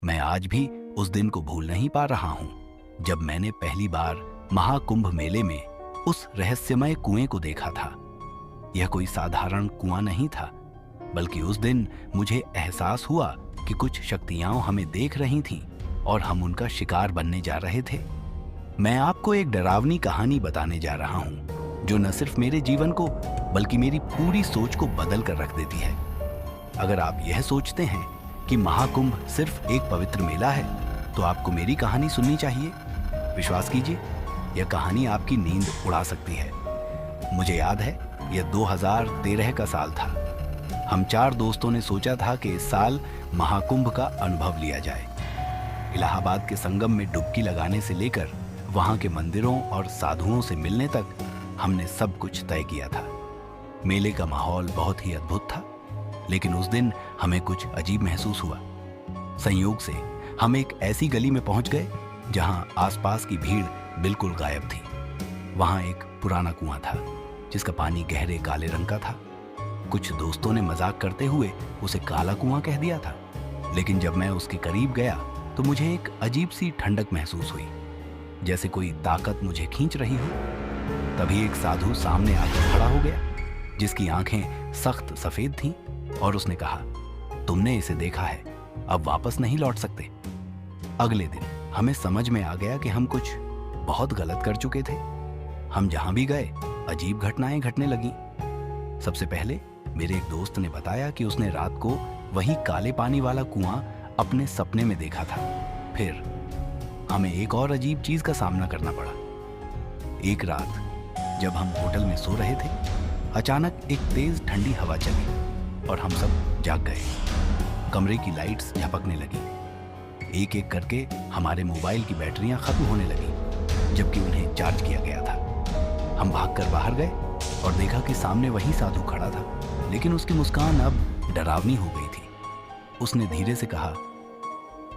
मैं आज भी उस दिन को भूल नहीं पा रहा हूँ जब मैंने पहली बार महाकुंभ मेले में उस रहस्यमय कुएं को देखा था। यह कोई साधारण कुआं नहीं था, बल्कि उस दिन मुझे एहसास हुआ कि कुछ शक्तियां हमें देख रही थीं और हम उनका शिकार बनने जा रहे थे। मैं आपको एक डरावनी कहानी बताने जा रहा हूँ जो न सिर्फ मेरे जीवन को बल्कि मेरी पूरी सोच को बदल कर रख देती है। अगर आप यह सोचते हैं कि महाकुंभ सिर्फ एक पवित्र मेला है, तो आपको मेरी कहानी सुननी चाहिए। विश्वास कीजिए, यह कहानी आपकी नींद उड़ा सकती है। मुझे याद है, यह 2013 का साल था। हम 4 दोस्तों ने सोचा था कि इस साल महाकुंभ का अनुभव लिया जाए। इलाहाबाद के संगम में डुबकी लगाने से लेकर वहां के मंदिरों और साधुओं से मिलने तक हमने सब कुछ तय किया था। मेले का माहौल बहुत ही अद्भुत था, लेकिन उस दिन हमें कुछ अजीब महसूस हुआ। संयोग से हम एक ऐसी गली में पहुंच गए जहां आसपास की भीड़ बिल्कुल गायब थी। वहां एक पुराना कुआं था जिसका पानी गहरे काले रंग का था। कुछ दोस्तों ने मजाक करते हुए उसे काला कुआं कह दिया था, लेकिन जब मैं उसके करीब गया तो मुझे एक अजीब सी ठंडक महसूस हुई, जैसे कोई ताकत मुझे खींच रही हो। तभी एक साधु सामने आकर खड़ा हो गया, जिसकी आंखें सख्त सफेद थीं, और उसने कहा, तुमने इसे देखा है, अब वापस नहीं लौट सकते। अगले दिन हमें समझ में आ गया कि हम कुछ बहुत गलत कर चुके थे। हम जहां भी गए अजीब घटनाएं घटने लगीं। सबसे पहले मेरे एक दोस्त ने बताया कि उसने रात को वही काले पानी वाला कुआं अपने सपने में देखा था। फिर हमें एक और अजीब चीज का सामना करना पड़ा। एक रात जब हम होटल में सो रहे थे, अचानक एक तेज ठंडी हवा चली और हम सब जाग गए। कमरे की लाइट्स झपकने लगी। एक एक करके हमारे मोबाइल की बैटरियां खत्म होने लगी, जबकि उन्हें चार्ज किया गया था। हम भागकर बाहर गए और देखा कि सामने वही साधु खड़ा था, लेकिन उसकी मुस्कान अब डरावनी हो गई थी। उसने धीरे से कहा,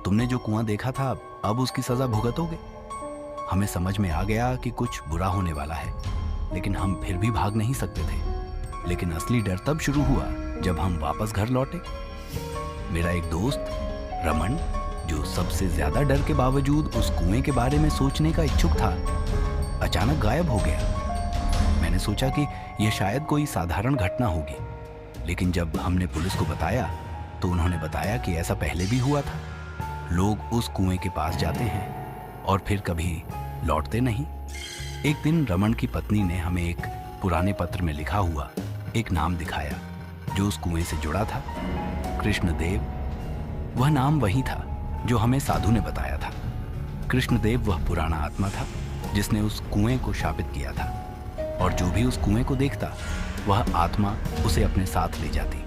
तुमने जो कुआं देखा था अब उसकी सजा भुगतोगे। हमें समझ में आ गया कि कुछ बुरा होने वाला है, लेकिन हम फिर भी भाग नहीं सकते थे। लेकिन असली डर तब शुरू हुआ जब हम वापस घर लौटे। मेरा एक दोस्त रमन, जो सबसे ज्यादा डर के बावजूद उस कुएं के बारे में सोचने का इच्छुक था, अचानक गायब हो गया। मैंने सोचा कि यह शायद कोई साधारण घटना होगी, लेकिन जब हमने पुलिस को बताया तो उन्होंने बताया कि ऐसा पहले भी हुआ था। लोग उस कुएं के पास जाते हैं और फिर कभी लौटते नहीं। एक दिन रमन की पत्नी ने हमें एक पुराने पत्र में लिखा हुआ एक नाम दिखाया जो उस कुएं से जुड़ा था, कृष्णदेव। वह नाम वही था जो हमें साधु ने बताया था। कृष्णदेव वह पुराना आत्मा था जिसने उस कुएं को शापित किया था, और जो भी उस कुएं को देखता वह आत्मा उसे अपने साथ ले जाती।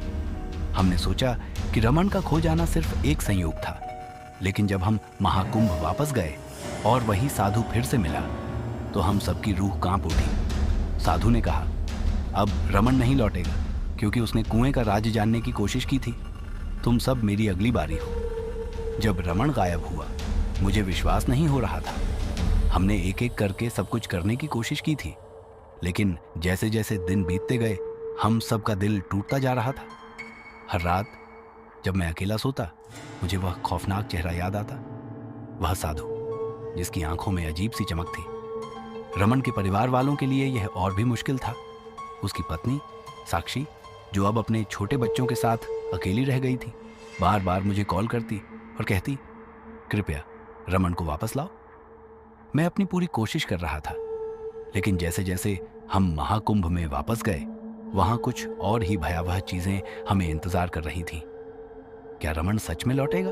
हमने सोचा कि रमन का खो जाना सिर्फ एक संयोग था, लेकिन जब हम महाकुंभ वापस गए और वही साधु फिर से मिला तो हम सबकी रूह कांप उठी। साधु ने कहा, अब रमन नहीं लौटेगा, क्योंकि उसने कुएं का राज जानने की कोशिश की थी। तुम सब मेरी अगली बारी हो। जब रमन गायब हुआ, मुझे विश्वास नहीं हो रहा था। हमने एक एक करके सब कुछ करने की कोशिश की थी, लेकिन जैसे जैसे दिन बीतते गए हम सबका दिल टूटता जा रहा था। हर रात जब मैं अकेला सोता, मुझे वह खौफनाक चेहरा याद आता, वह साधु जिसकी आंखों में अजीब सी चमक थी। रमन के परिवार वालों के लिए यह और भी मुश्किल था। उसकी पत्नी साक्षी, जो अब अपने छोटे बच्चों के साथ अकेली रह गई थी, बार बार मुझे कॉल करती और कहती, कृपया रमन को वापस लाओ। मैं अपनी पूरी कोशिश कर रहा था, लेकिन जैसे जैसे हम महाकुंभ में वापस गए, वहां कुछ और ही भयावह चीजें हमें इंतजार कर रही थीं। क्या रमन सच में लौटेगा?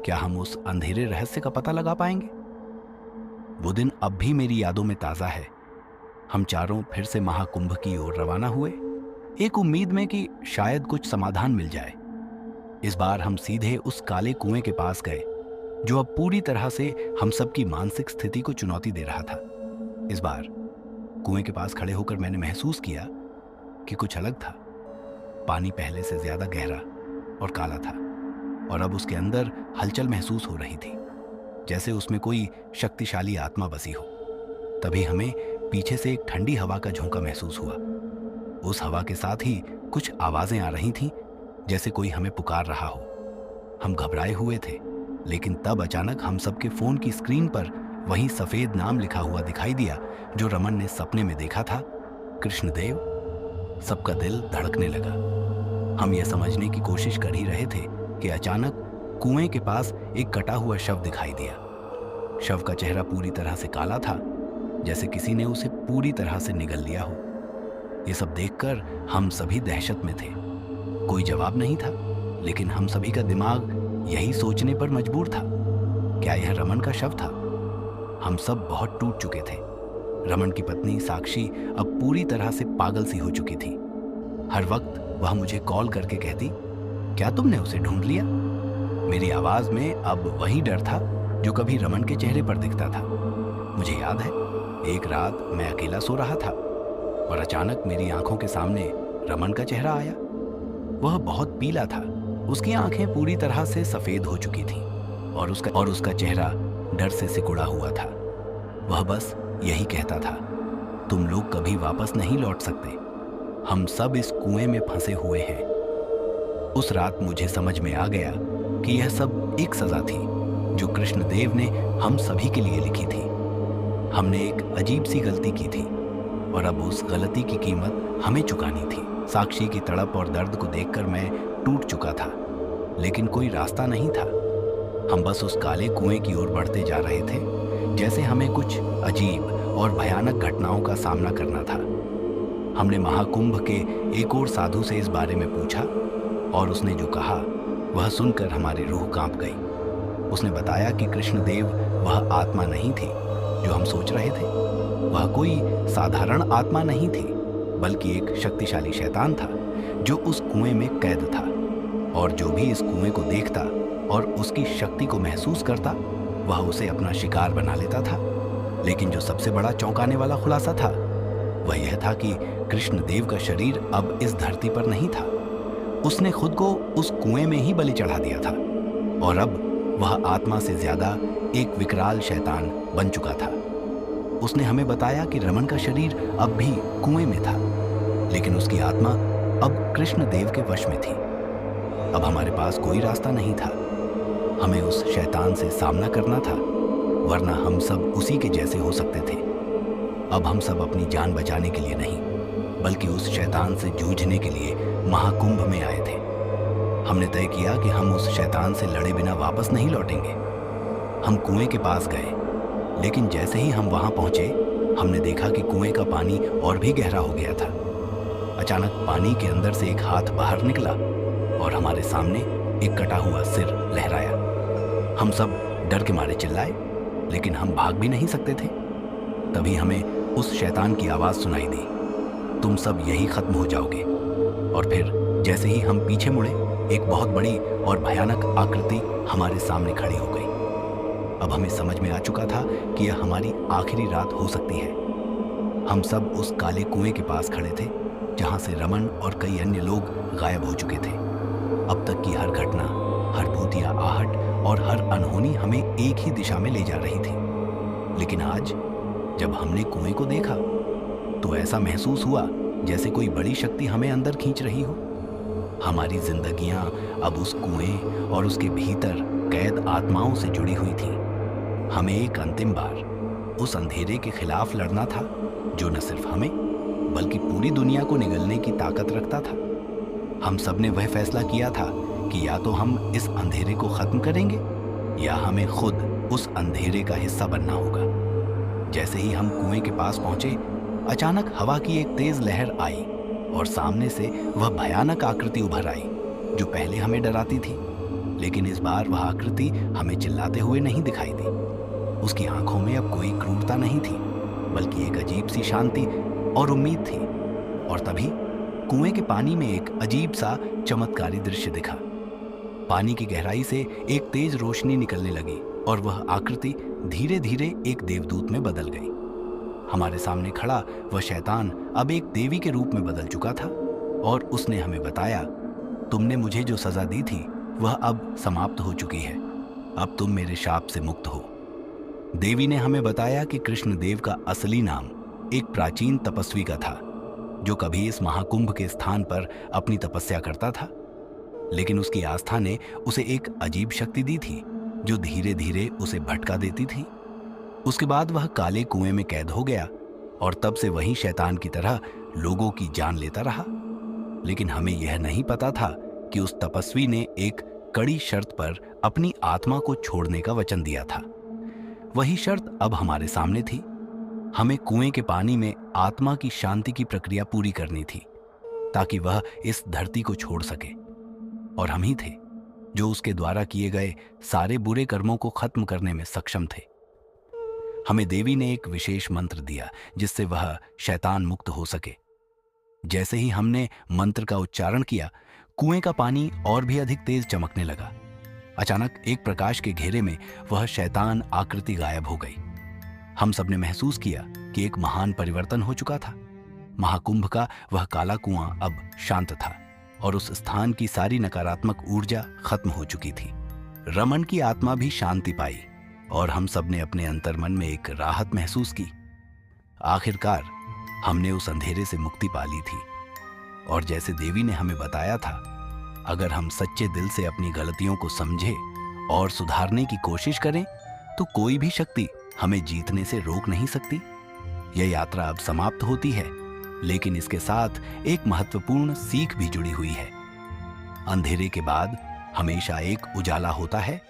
क्या हम उस अंधेरे रहस्य का पता लगा पाएंगे? वो दिन अब भी मेरी यादों में ताजा है। हम चारों फिर से महाकुंभ की ओर रवाना हुए, एक उम्मीद में कि शायद कुछ समाधान मिल जाए। इस बार हम सीधे उस काले कुएं के पास गए, जो अब पूरी तरह से हम सबकी मानसिक स्थिति को चुनौती दे रहा था। इस बार कुएं के पास खड़े होकर मैंने महसूस किया कि कुछ अलग था। पानी पहले से ज्यादा गहरा और काला था, और अब उसके अंदर हलचल महसूस हो रही थी, जैसे उसमें कोई शक्तिशाली आत्मा बसी हो। तभी हमें पीछे से एक ठंडी हवा का झोंका महसूस हुआ। उस हवा के साथ ही कुछ आवाजें आ रही थीं, जैसे कोई हमें पुकार रहा हो। हम घबराए हुए थे, लेकिन तब अचानक हम सबके फोन की स्क्रीन पर वही सफेद नाम लिखा हुआ दिखाई दिया जो रमन ने सपने में देखा था, कृष्णदेव। सबका दिल धड़कने लगा। हम यह समझने की कोशिश कर ही रहे थे कि अचानक कुएं के पास एक कटा हुआ शव दिखाई दिया। शव का चेहरा पूरी तरह से काला था, जैसे किसी ने उसे पूरी तरह से निगल लिया हो। ये सब देखकर हम सभी दहशत में थे। कोई जवाब नहीं था, लेकिन हम सभी का दिमाग यही सोचने पर मजबूर था, क्या यह रमन का शव था? हम सब बहुत टूट चुके थे। रमन की पत्नी साक्षी अब पूरी तरह से पागल सी हो चुकी थी। हर वक्त वह मुझे कॉल करके कहती, क्या तुमने उसे ढूंढ लिया? मेरी आवाज में अब वही डर था जो कभी रमन के चेहरे पर दिखता था। मुझे याद है, एक रात मैं अकेला सो रहा था और अचानक मेरी आंखों के सामने रमन का चेहरा आया। वह बहुत पीला था, उसकी आंखें पूरी तरह से सफेद हो चुकी थीं और उसका चेहरा डर से सिकुड़ा हुआ था। वह बस यही कहता था, तुम लोग कभी वापस नहीं लौट सकते, हम सब इस कुएं में फंसे हुए हैं। उस रात मुझे समझ में आ गया कि यह सब एक सजा थी जो कृष्णदेव ने हम सभी के लिए लिखी थी। हमने एक अजीब सी गलती की थी और अब उस गलती की कीमत हमें चुकानी थी। साक्षी की तड़प और दर्द को देखकर मैं टूट चुका था, लेकिन कोई रास्ता नहीं था। हम बस उस काले कुएं की ओर बढ़ते जा रहे थे, जैसे हमें कुछ अजीब और भयानक घटनाओं का सामना करना था। हमने महाकुंभ के एक और साधु से इस बारे में पूछा और उसने जो कहा वह सुनकर हमारी रूह कांप गई। उसने बताया कि कृष्णदेव वह आत्मा नहीं थी जो हम सोच रहे थे। वह कोई साधारण आत्मा नहीं थी, बल्कि एक शक्तिशाली शैतान था जो उस कुएं में कैद था, और जो भी इस कुएं को देखता और उसकी शक्ति को महसूस करता वह उसे अपना शिकार बना लेता था। लेकिन जो सबसे बड़ा चौंकाने वाला खुलासा था वह यह था कि कृष्णदेव का शरीर अब इस धरती पर नहीं था। उसने खुद को उस कुएं में ही बलि चढ़ा दिया था और अब वह आत्मा से ज्यादा एक विकराल शैतान बन चुका था। उसने हमें बताया कि रमन का शरीर अब भी कुएं में था, लेकिन उसकी आत्मा अब कृष्णदेव के वश में थी। अब हमारे पास कोई रास्ता नहीं था, हमें उस शैतान से सामना करना था, वरना हम सब उसी के जैसे हो सकते थे। अब हम सब अपनी जान बचाने के लिए नहीं, बल्कि उस शैतान से जूझने के लिए महाकुंभ में आए थे। हमने तय किया कि हम उस शैतान से लड़े बिना वापस नहीं लौटेंगे। हम कुएं के पास गए, लेकिन जैसे ही हम वहां पहुंचे हमने देखा कि कुएं का पानी और भी गहरा हो गया था। अचानक पानी के अंदर से एक हाथ बाहर निकला और हमारे सामने एक कटा हुआ सिर लहराया। हम सब डर के मारे चिल्लाए, लेकिन हम भाग भी नहीं सकते थे। तभी हमें उस शैतान की आवाज सुनाई दी, तुम सब यही खत्म हो जाओगे। और फिर जैसे ही हम पीछे मुड़े एक बहुत बड़ी और भयानक आकृति हमारे सामने खड़ी हो गई। अब हमें समझ में आ चुका था कि यह हमारी आखिरी रात हो सकती है। हम सब उस काले कुएं के पास खड़े थे जहां से रमन और कई अन्य लोग गायब हो चुके थे। अब तक की हर घटना, हर भूतिया आहट और हर अनहोनी हमें एक ही दिशा में ले जा रही थी। लेकिन आज जब हमने कुएं को देखा तो ऐसा महसूस हुआ जैसे कोई बड़ी शक्ति हमें अंदर खींच रही हो। हमारी जिंदगियां अब उस कुएं और उसके भीतर कैद आत्माओं से जुड़ी हुई थीं। हमें एक अंतिम बार उस अंधेरे के खिलाफ लड़ना था जो न सिर्फ हमें बल्कि पूरी दुनिया को निगलने की ताकत रखता था। हम सब ने वह फैसला किया था कि या तो हम इस अंधेरे को खत्म करेंगे या हमें खुद उस अंधेरे का हिस्सा बनना होगा। जैसे ही हम कुएं के पास पहुंचे, अचानक हवा की एक तेज लहर आई और सामने से वह भयानक आकृति उभर आई जो पहले हमें डराती थी। लेकिन इस बार वह आकृति हमें चिल्लाते हुए नहीं दिखाई दी। उसकी आंखों में अब कोई क्रूरता नहीं थी, बल्कि एक अजीब सी शांति और उम्मीद थी। और तभी कुएं के पानी में एक अजीब सा चमत्कारी दृश्य दिखा। पानी की गहराई से एक तेज रोशनी निकलने लगी और वह आकृति धीरे धीरे एक देवदूत में बदल गई। हमारे सामने खड़ा वह शैतान अब एक देवी के रूप में बदल चुका था और उसने हमें बताया, तुमने मुझे जो सजा दी थी वह अब समाप्त हो चुकी है। अब तुम मेरे शाप से मुक्त हो। देवी ने हमें बताया कि कृष्णदेव का असली नाम एक प्राचीन तपस्वी का था जो कभी इस महाकुंभ के स्थान पर अपनी तपस्या करता था। लेकिन उसकी आस्था ने उसे एक अजीब शक्ति दी थी जो धीरे धीरे उसे भटका देती थी। उसके बाद वह काले कुएं में कैद हो गया और तब से वही शैतान की तरह लोगों की जान लेता रहा। लेकिन हमें यह नहीं पता था कि उस तपस्वी ने एक कड़ी शर्त पर अपनी आत्मा को छोड़ने का वचन दिया था। वही शर्त अब हमारे सामने थी। हमें कुएं के पानी में आत्मा की शांति की प्रक्रिया पूरी करनी थी ताकि वह इस धरती को छोड़ सके। और हम ही थे जो उसके द्वारा किए गए सारे बुरे कर्मों को खत्म करने में सक्षम थे। हमें देवी ने एक विशेष मंत्र दिया जिससे वह शैतान मुक्त हो सके। जैसे ही हमने मंत्र का उच्चारण किया, कुएं का पानी और भी अधिक तेज चमकने लगा। अचानक एक प्रकाश के घेरे में वह शैतान आकृति गायब हो गई। हम सबने महसूस किया कि एक महान परिवर्तन हो चुका था। महाकुंभ का वह काला कुआं अब शांत था और उस स्थान की सारी नकारात्मक ऊर्जा खत्म हो चुकी थी। रमन की आत्मा भी शांति पाई और हम सबने अपने अंतर्मन में एक राहत महसूस की। आखिरकार हमने उस अंधेरे से मुक्ति पा ली थी। और जैसे देवी ने हमें बताया था, अगर हम सच्चे दिल से अपनी गलतियों को समझें और सुधारने की कोशिश करें तो कोई भी शक्ति हमें जीतने से रोक नहीं सकती। यह यात्रा अब समाप्त होती है, लेकिन इसके साथ एक महत्वपूर्ण सीख भी जुड़ी हुई है। अंधेरे के बाद हमेशा एक उजाला होता है।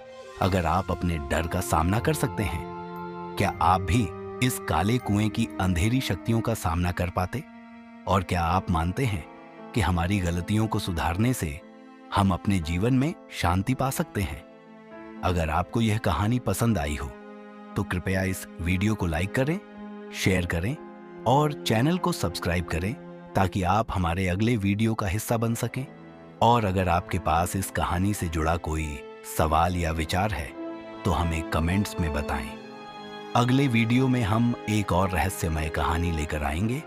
अगर आप अपने डर का सामना कर सकते हैं, क्या आप भी इस काले कुएं की अंधेरी शक्तियों का सामना कर पाते? और क्या आप मानते हैं कि हमारी गलतियों को सुधारने से हम अपने जीवन में शांति पा सकते हैं? अगर आपको यह कहानी पसंद आई हो तो कृपया इस वीडियो को लाइक करें, शेयर करें और चैनल को सब्सक्राइब करें ताकि आप हमारे अगले वीडियो का हिस्सा बन सकें। और अगर आपके पास इस कहानी से जुड़ा कोई सवाल या विचार है तो हमें कमेंट्स में बताएं। अगले वीडियो में हम एक और रहस्यमय कहानी लेकर आएंगे।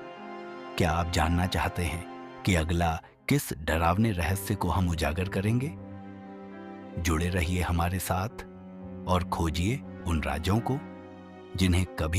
क्या आप जानना चाहते हैं कि अगला किस डरावने रहस्य को हम उजागर करेंगे? जुड़े रहिए हमारे साथ और खोजिए उन राजों को जिन्हें कभी